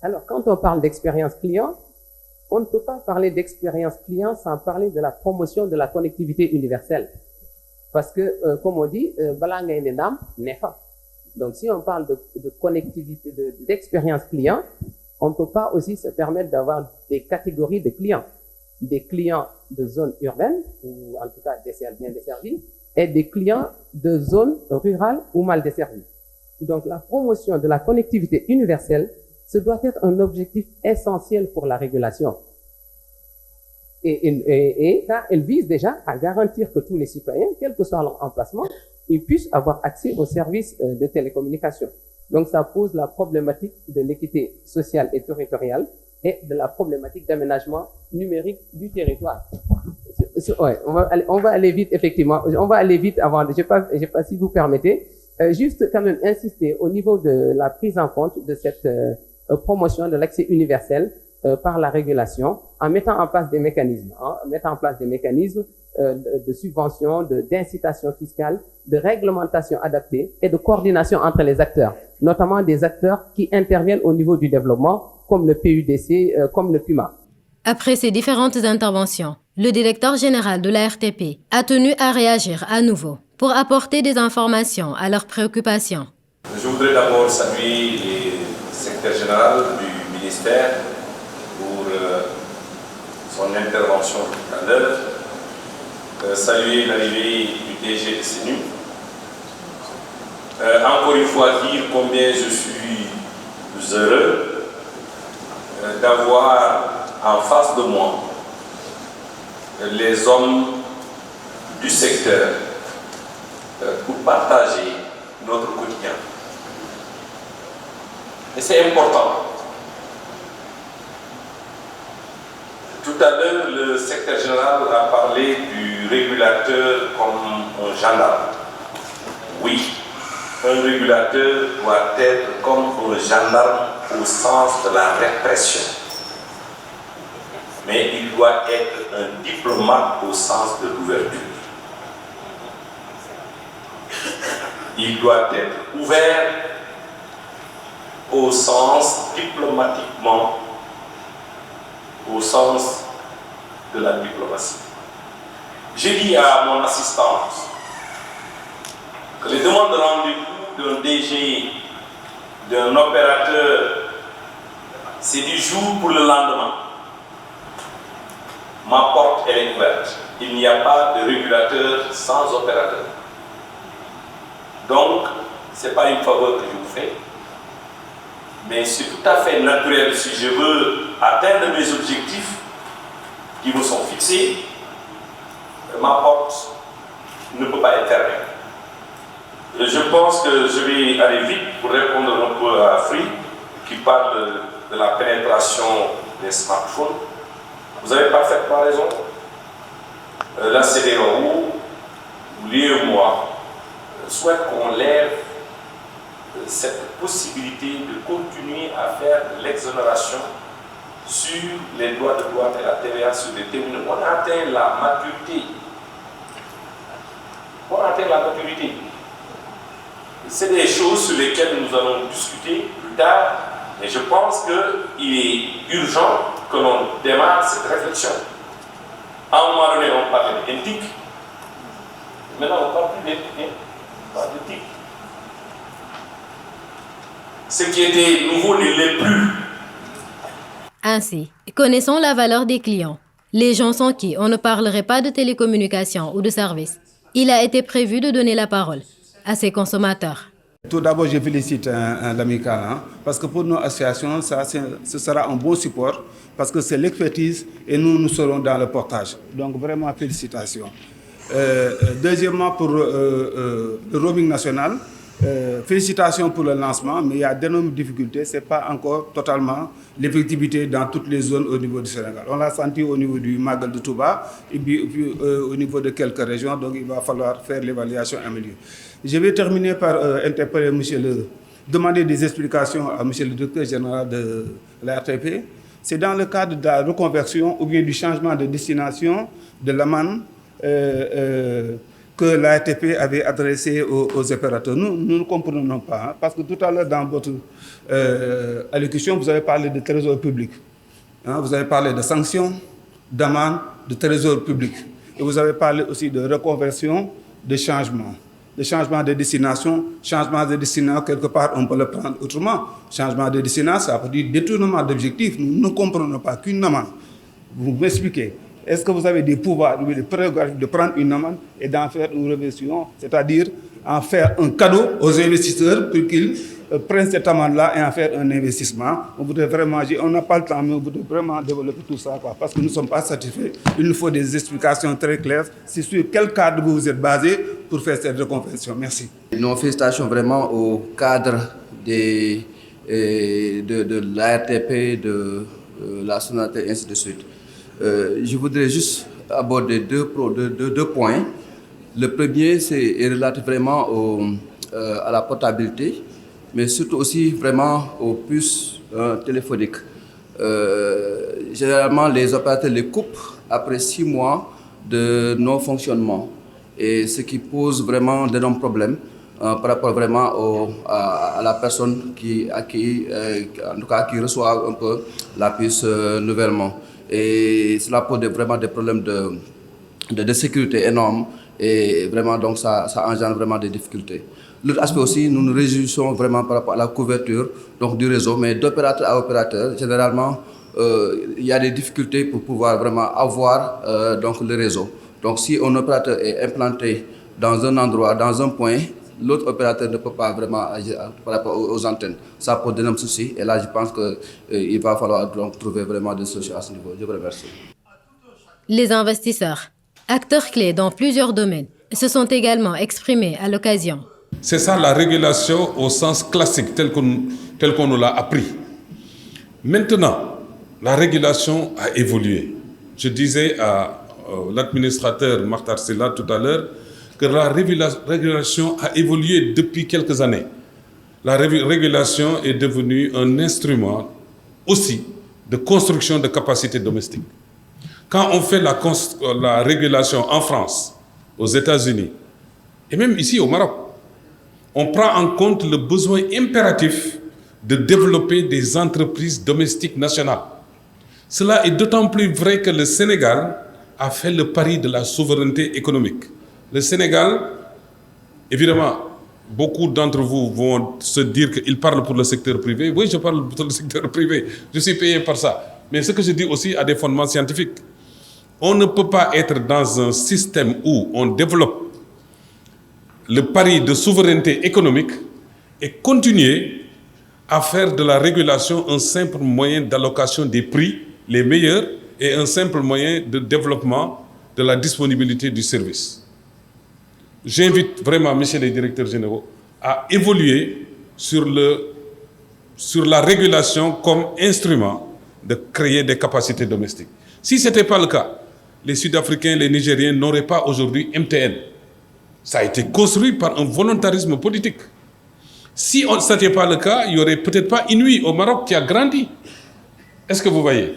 Alors, quand on parle d'expérience client, on ne peut pas parler d'expérience client sans parler de la promotion de la connectivité universelle. Parce que, comme on dit, balanga et nenam n'est pas. Donc, si on parle de connectivité, d'expérience client, on ne peut pas aussi se permettre d'avoir des catégories de clients. Des clients de zones urbaines, ou en tout cas bien desservies, et des clients de zones rurales ou mal desservies. Donc, la promotion de la connectivité universelle, ce doit être un objectif essentiel pour la régulation. Et ça, elle vise déjà à garantir que tous les citoyens, quel que soit leur emplacement, ils puissent avoir accès aux services de télécommunication. Donc, ça pose la problématique de l'équité sociale et territoriale et de la problématique d'aménagement numérique du territoire. Ouais, on va aller vite, effectivement. On va aller vite avant. Je sais pas si vous permettez. Juste quand même insister au niveau de la prise en compte de cette promotion de l'accès universel par la régulation, en mettant en place des mécanismes, de subventions, d'incitation fiscale, de réglementation adaptée et de coordination entre les acteurs, notamment des acteurs qui interviennent au niveau du développement, comme le PUDC, comme le PUMA. Après ces différentes interventions, le directeur général de la RTP a tenu à réagir à nouveau pour apporter des informations à leurs préoccupations. Je voudrais d'abord saluer le secrétaire général du ministère pour son intervention tout à l'heure, saluer l'arrivée du DG de CNU. Encore une fois, dire combien je suis heureux d'avoir en face de moi les hommes du secteur pour partager notre quotidien. Et c'est important. Tout à l'heure, le secrétaire général a parlé du régulateur comme un gendarme. Oui, un régulateur doit être comme un gendarme au sens de la répression. Mais il doit être un diplomate au sens de l'ouverture. Il doit être ouvert au sens diplomatiquement, au sens de la diplomatie. J'ai dit à mon assistante que les demandes de rendez-vous d'un DG, d'un opérateur, c'est du jour pour le lendemain. Ma porte, elle est ouverte. Il n'y a pas de régulateur sans opérateur. Donc, ce n'est pas une faveur que je vous fais, mais c'est tout à fait naturel si je veux atteindre mes objectifs qui me sont fixés. Ma porte ne peut pas être fermée. Je pense que je vais aller vite pour répondre un peu à Free qui parle de la pénétration des smartphones. Vous avez parfaitement raison. La CEDEAO, l'UEMOA, souhaite qu'on lève cette possibilité de continuer à faire l'exonération sur les droits de douane et la TVA sur des terminaux. On a atteint la maturité. C'est des choses sur lesquelles nous allons discuter plus tard, mais je pense qu'il est urgent que l'on démarre cette réflexion. À un moment donné, on parlait d'éthique. Maintenant, on ne parle plus d'éthique. On parle d'éthique. Ce qui était nouveau ne l'est plus. Ainsi, connaissons la valeur des clients. Les gens sans qui on ne parlerait pas de télécommunications ou de services. Il a été prévu de donner la parole à ces consommateurs. Tout d'abord, je félicite l'Amical, parce que pour nos associations, ce sera un bon support, parce que c'est l'expertise et nous serons dans le portage. Donc vraiment, félicitations. Deuxièmement, pour le roaming national, félicitations pour le lancement, mais il y a d'énormes difficultés. Ce n'est pas encore totalement l'effectivité dans toutes les zones au niveau du Sénégal. On l'a senti au niveau du Magal de Touba et puis au niveau de quelques régions, donc il va falloir faire l'évaluation améliorée. Je vais terminer par demander des explications à M. le directeur général de la RTP. C'est dans le cadre de la reconversion ou bien du changement de destination de l'AMAN que la RTP avait adressé aux opérateurs. Nous ne comprenons pas, parce que tout à l'heure, dans votre allocution, vous avez parlé de trésor public. Vous avez parlé de sanctions, d'amendes, de trésor public. Et vous avez parlé aussi de reconversion, de changement. De changement de destination. Changement de destination, quelque part, on peut le prendre autrement. Changement de destination, ça veut dire détournement d'objectifs. Nous ne comprenons pas qu'une amende. Vous m'expliquez. Est-ce que vous avez des pouvoirs, des prérogatives de prendre une amende et d'en faire une reversion, c'est-à-dire en faire un cadeau aux investisseurs pour qu'ils prennent cette amende-là et en faire un investissement? On voudrait vraiment, on n'a pas le temps, mais on voudrait vraiment développer tout ça, parce que nous ne sommes pas satisfaits. Il nous faut des explications très claires. C'est sur quel cadre vous êtes basé pour faire cette reconversion? Merci. Nos félicitations vraiment au cadre de l'ARTP, de la Sonatel et ainsi de suite. Je voudrais juste aborder deux points. Le premier, c'est relatif vraiment à la portabilité, mais surtout aussi vraiment aux puces téléphoniques. Généralement, les opérateurs les coupent après 6 mois de non-fonctionnement, et ce qui pose vraiment d'énormes problèmes par rapport vraiment à la personne qui reçoit un peu la puce nouvellement. Et cela pose vraiment des problèmes de sécurité énormes, et vraiment donc ça engendre vraiment des difficultés. L'autre aspect aussi, nous nous réjouissons vraiment par rapport à la couverture donc du réseau, mais d'opérateur à opérateur, généralement il y a des difficultés pour pouvoir vraiment avoir donc le réseau. Donc si un opérateur est implanté dans un endroit, dans un point, l'autre opérateur ne peut pas vraiment agir par rapport aux antennes. Ça pose d'énormes soucis, et là je pense qu'il va falloir donc trouver vraiment des solutions à ce niveau. Je vous remercie. Les investisseurs, acteurs clés dans plusieurs domaines, se sont également exprimés à l'occasion. C'est ça la régulation au sens classique, tel qu'on nous l'a appris. Maintenant, la régulation a évolué. Je disais à l'administrateur Makhtar Sylla tout à l'heure que la régulation a évolué depuis quelques années. La régulation est devenue un instrument aussi de construction de capacités domestiques. Quand on fait la régulation en France, aux États-Unis, et même ici au Maroc, on prend en compte le besoin impératif de développer des entreprises domestiques nationales. Cela est d'autant plus vrai que le Sénégal a fait le pari de la souveraineté économique. Le Sénégal, évidemment, beaucoup d'entre vous vont se dire qu'ils parlent pour le secteur privé. Oui, je parle pour le secteur privé, je suis payé par ça. Mais ce que je dis aussi a des fondements scientifiques. On ne peut pas être dans un système où on développe le pari de souveraineté économique et continuer à faire de la régulation un simple moyen d'allocation des prix, les meilleurs, et un simple moyen de développement de la disponibilité du service. J'invite vraiment, messieurs les directeurs généraux, à évoluer sur la régulation comme instrument de créer des capacités domestiques. Si ce n'était pas le cas, les Sud-Africains, les Nigériens n'auraient pas aujourd'hui MTN. Ça a été construit par un volontarisme politique. Si ce n'était pas le cas, il n'y aurait peut-être pas Inouï au Maroc qui a grandi. Est-ce que vous voyez?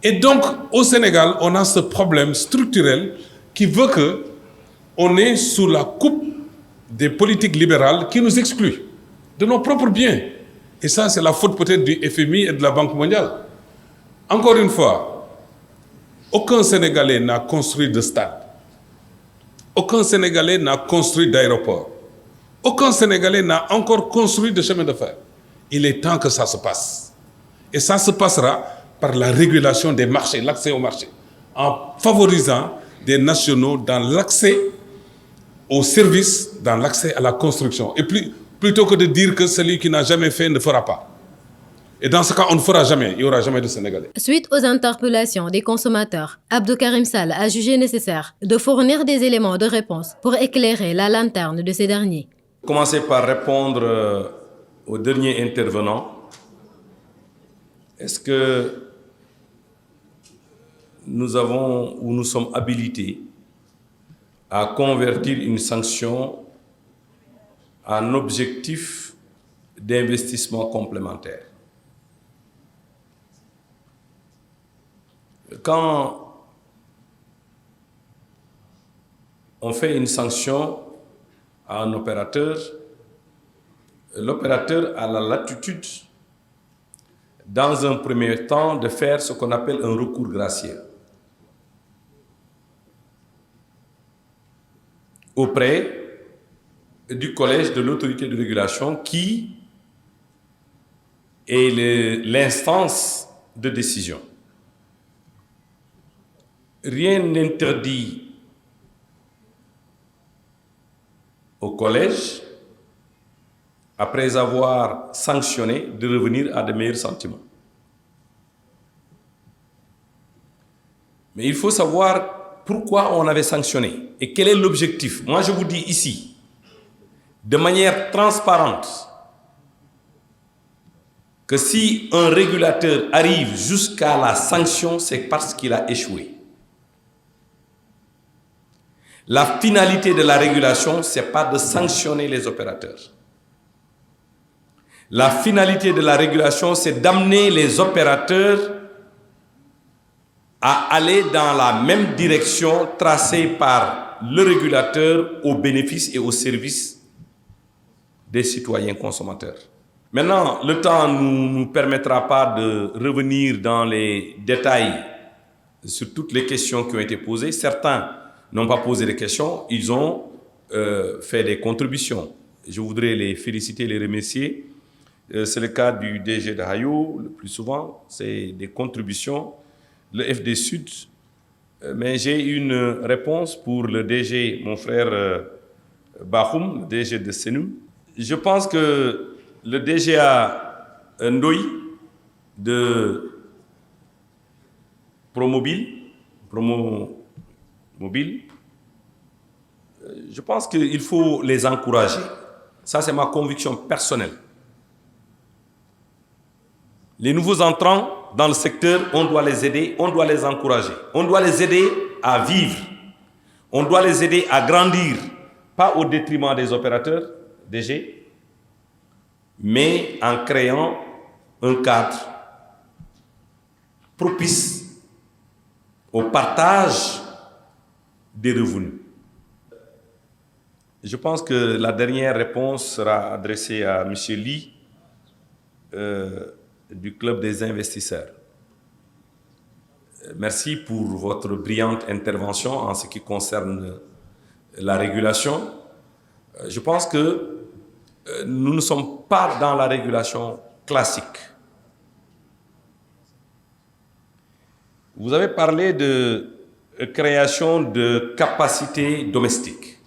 Et donc, au Sénégal, on a ce problème structurel qui veut qu'on est sous la coupe des politiques libérales qui nous excluent de nos propres biens. Et ça, c'est la faute peut-être du FMI et de la Banque mondiale. Encore une fois, aucun Sénégalais n'a construit de stade. Aucun Sénégalais n'a construit d'aéroport. Aucun Sénégalais n'a encore construit de chemin de fer. Il est temps que ça se passe. Et ça se passera par la régulation des marchés, l'accès au marché, en favorisant des nationaux dans l'accès aux services, dans l'accès à la construction. Et plutôt que de dire que celui qui n'a jamais fait ne fera pas. Et dans ce cas, on ne fera jamais, il n'y aura jamais de Sénégalais. Suite aux interpellations des consommateurs, Abdou Karim Sall a jugé nécessaire de fournir des éléments de réponse pour éclairer la lanterne de ces derniers. Commencer par répondre au dernier intervenant. Est-ce que nous avons ou nous sommes habilités à convertir une sanction en objectif d'investissement complémentaire? Quand on fait une sanction à un opérateur, l'opérateur a la latitude, dans un premier temps, de faire ce qu'on appelle un recours gracieux auprès du collège de l'autorité de régulation qui est l'instance de décision. Rien n'interdit au collège, après avoir sanctionné, de revenir à de meilleurs sentiments. Mais il faut savoir pourquoi on avait sanctionné et quel est l'objectif. Moi, je vous dis ici, de manière transparente, que si un régulateur arrive jusqu'à la sanction, c'est parce qu'il a échoué. La finalité de la régulation, ce n'est pas de sanctionner les opérateurs. La finalité de la régulation, c'est d'amener les opérateurs à aller dans la même direction tracée par le régulateur au bénéfice et au service des citoyens consommateurs. Maintenant, le temps ne nous permettra pas de revenir dans les détails sur toutes les questions qui ont été posées. Certains n'ont pas posé de questions, ils ont fait des contributions. Je voudrais les féliciter, les remercier. C'est le cas du DG de Hayo, le plus souvent, c'est des contributions. Le FD Sud, mais j'ai une réponse pour le DG, mon frère Bahoum, le DG de Senum. Je pense que le DGA Ndoye de Promobile, je pense qu'il faut les encourager. Ça, c'est ma conviction personnelle. Les nouveaux entrants dans le secteur, on doit les aider, on doit les encourager. On doit les aider à vivre. On doit les aider à grandir, pas au détriment des opérateurs, DG, mais en créant un cadre propice au partage des revenus. Je pense que la dernière réponse sera adressée à M. Ly du Club des investisseurs. Merci pour votre brillante intervention en ce qui concerne la régulation. Je pense que nous ne sommes pas dans la régulation classique. Vous avez parlé de création de capacités domestiques.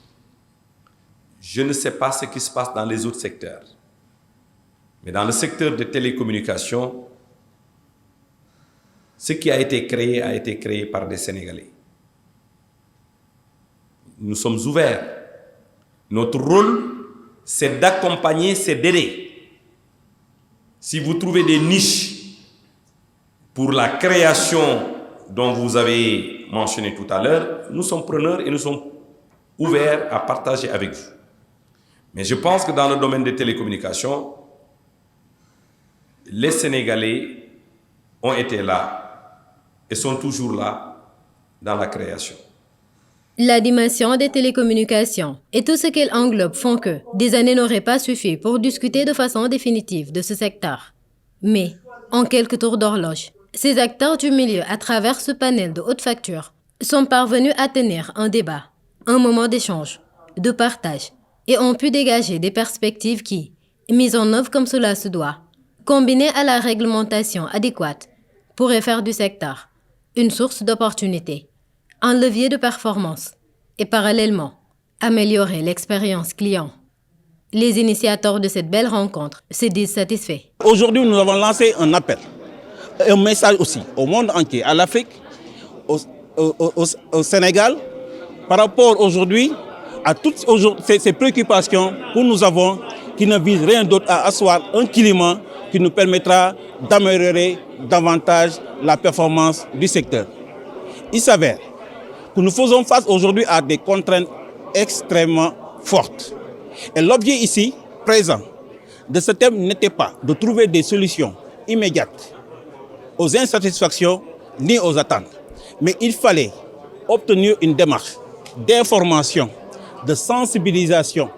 Je ne sais pas ce qui se passe dans les autres secteurs. Mais dans le secteur des télécommunications, ce qui a été créé par des Sénégalais. Nous sommes ouverts. Notre rôle, c'est d'accompagner, c'est d'aider. Si vous trouvez des niches pour la création dont vous avez mentionné tout à l'heure, nous sommes preneurs et nous sommes ouverts à partager avec vous. Mais je pense que dans le domaine des télécommunications, les Sénégalais ont été là et sont toujours là dans la création. La dimension des télécommunications et tout ce qu'elle englobe font que des années n'auraient pas suffi pour discuter de façon définitive de ce secteur. Mais, en quelques tours d'horloge, ces acteurs du milieu, à travers ce panel de haute facture, sont parvenus à tenir un débat, un moment d'échange, de partage, et ont pu dégager des perspectives qui, mises en œuvre comme cela se doit, combinée à la réglementation adéquate, pourrait faire du secteur une source d'opportunités, un levier de performance et parallèlement améliorer l'expérience client. Les initiateurs de cette belle rencontre se disent satisfaits. Aujourd'hui, nous avons lancé un appel, un message aussi au monde entier, à l'Afrique, au Sénégal, par rapport aujourd'hui à toutes ces préoccupations que nous avons, qui ne visent rien d'autre à asseoir un climat qui nous permettra d'améliorer davantage la performance du secteur. Il s'avère que nous faisons face aujourd'hui à des contraintes extrêmement fortes. Et l'objet ici, présent, de ce thème n'était pas de trouver des solutions immédiates aux insatisfactions ni aux attentes, mais il fallait obtenir une démarche d'information, de sensibilisation,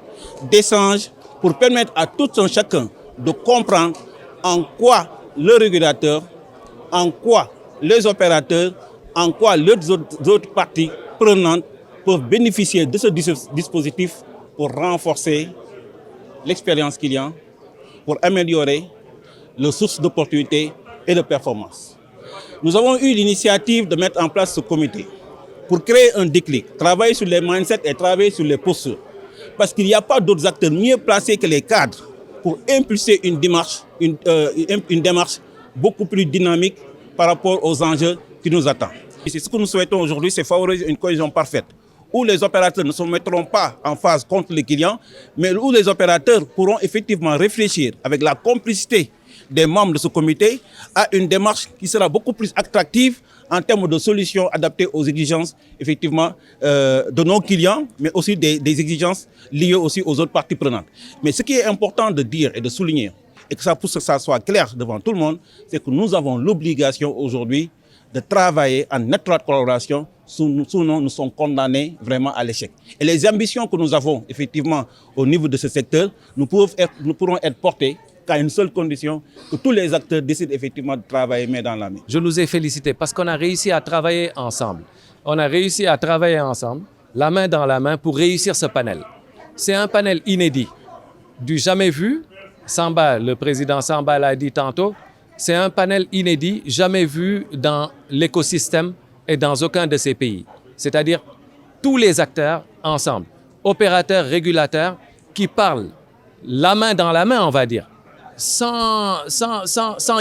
d'échange pour permettre à tout un chacun de comprendre en quoi le régulateur, en quoi les opérateurs, en quoi les autres parties prenantes peuvent bénéficier de ce dispositif pour renforcer l'expérience client, pour améliorer les sources d'opportunités et de performance. Nous avons eu l'initiative de mettre en place ce comité pour créer un déclic, travailler sur les mindsets et travailler sur les postures. Parce qu'il n'y a pas d'autres acteurs mieux placés que les cadres pour impulser une démarche beaucoup plus dynamique par rapport aux enjeux qui nous attendent. Et ce que nous souhaitons aujourd'hui, c'est favoriser une cohésion parfaite, où les opérateurs ne se mettront pas en phase contre les clients, mais où les opérateurs pourront effectivement réfléchir avec la complicité des membres de ce comité à une démarche qui sera beaucoup plus attractive en termes de solutions adaptées aux exigences effectivement de nos clients, mais aussi des exigences liées aussi aux autres parties prenantes. Mais ce qui est important de dire et de souligner, et que ça, pour que ça soit clair devant tout le monde, c'est que nous avons l'obligation aujourd'hui de travailler en étroite collaboration, sinon nous sommes condamnés vraiment à l'échec. Et les ambitions que nous avons effectivement au niveau de ce secteur, nous pourrons être portées qu'à une seule condition, que tous les acteurs décident effectivement de travailler main dans la main. Je nous ai félicités parce qu'on a réussi à travailler ensemble. On a réussi à travailler ensemble, la main dans la main, pour réussir ce panel. C'est un panel inédit, du jamais vu. Samba, le président Samba l'a dit tantôt, c'est un panel inédit, jamais vu dans l'écosystème et dans aucun de ces pays. C'est-à-dire tous les acteurs ensemble, opérateurs, régulateurs, qui parlent la main dans la main, on va dire, sans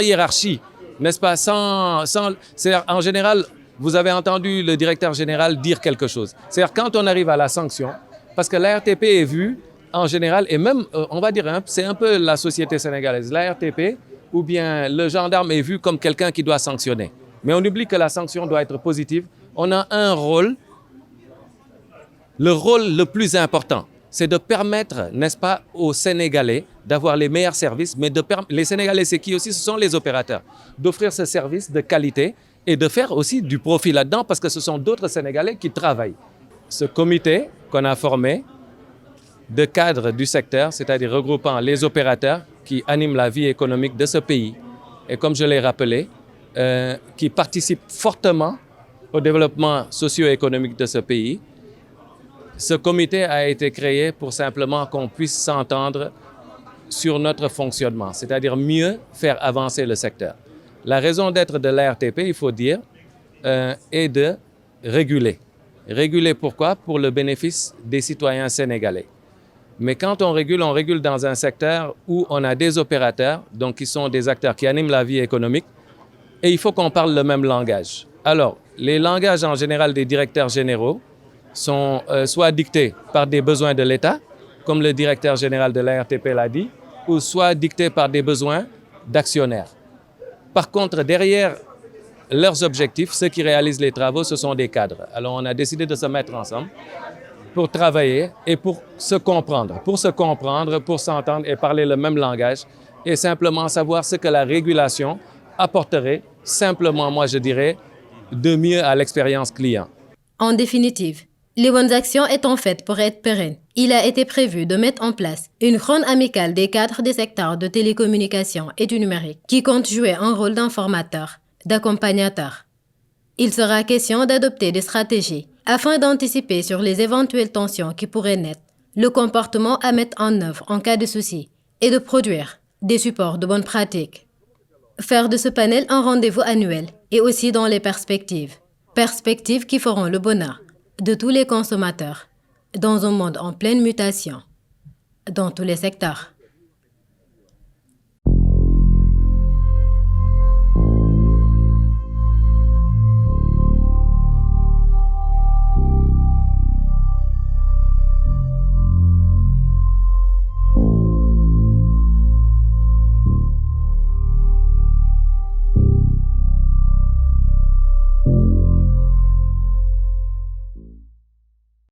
hiérarchie, n'est-ce pas? C'est-à-dire, en général, vous avez entendu le directeur général dire quelque chose. C'est-à-dire quand on arrive à la sanction, parce que l'ARTP est vue en général, et même, on va dire, c'est un peu la société sénégalaise, l'ARTP, ou bien le gendarme est vu comme quelqu'un qui doit sanctionner. Mais on oublie que la sanction doit être positive. On a un rôle, le rôle le plus important, c'est de permettre, n'est-ce pas, aux Sénégalais d'avoir les meilleurs services, mais les Sénégalais, c'est qui aussi? Ce sont les opérateurs, d'offrir ce service de qualité et de faire aussi du profit là-dedans, parce que ce sont d'autres Sénégalais qui travaillent. Ce comité qu'on a formé de cadres du secteur, c'est-à-dire regroupant les opérateurs qui animent la vie économique de ce pays, et comme je l'ai rappelé, qui participent fortement au développement socio-économique de ce pays. Ce comité a été créé pour simplement qu'on puisse s'entendre sur notre fonctionnement, c'est-à-dire mieux faire avancer le secteur. La raison d'être de l'ARTP, il faut dire, est de réguler. Réguler pourquoi? Pour le bénéfice des citoyens sénégalais. Mais quand on régule dans un secteur où on a des opérateurs, donc qui sont des acteurs qui animent la vie économique, et il faut qu'on parle le même langage. Alors, les langages en général des directeurs généraux sont soit dictés par des besoins de l'État, comme le directeur général de l'ARTP l'a dit, ou soit dictés par des besoins d'actionnaires. Par contre, derrière leurs objectifs, ceux qui réalisent les travaux, ce sont des cadres. Alors, on a décidé de se mettre ensemble pour travailler et pour se comprendre, pour s'entendre et parler le même langage et simplement savoir ce que la régulation apporterait, simplement, moi je dirais, de mieux à l'expérience client. En définitive, les bonnes actions étant faites pour être pérennes, il a été prévu de mettre en place une ronde amicale des cadres des secteurs de télécommunications et du numérique qui compte jouer un rôle d'informateur, d'accompagnateur. Il sera question d'adopter des stratégies afin d'anticiper sur les éventuelles tensions qui pourraient naître, le comportement à mettre en œuvre en cas de souci et de produire des supports de bonne pratique. Faire de ce panel un rendez-vous annuel et aussi dans les perspectives. Perspectives qui feront le bonheur de tous les consommateurs dans un monde en pleine mutation, dans tous les secteurs.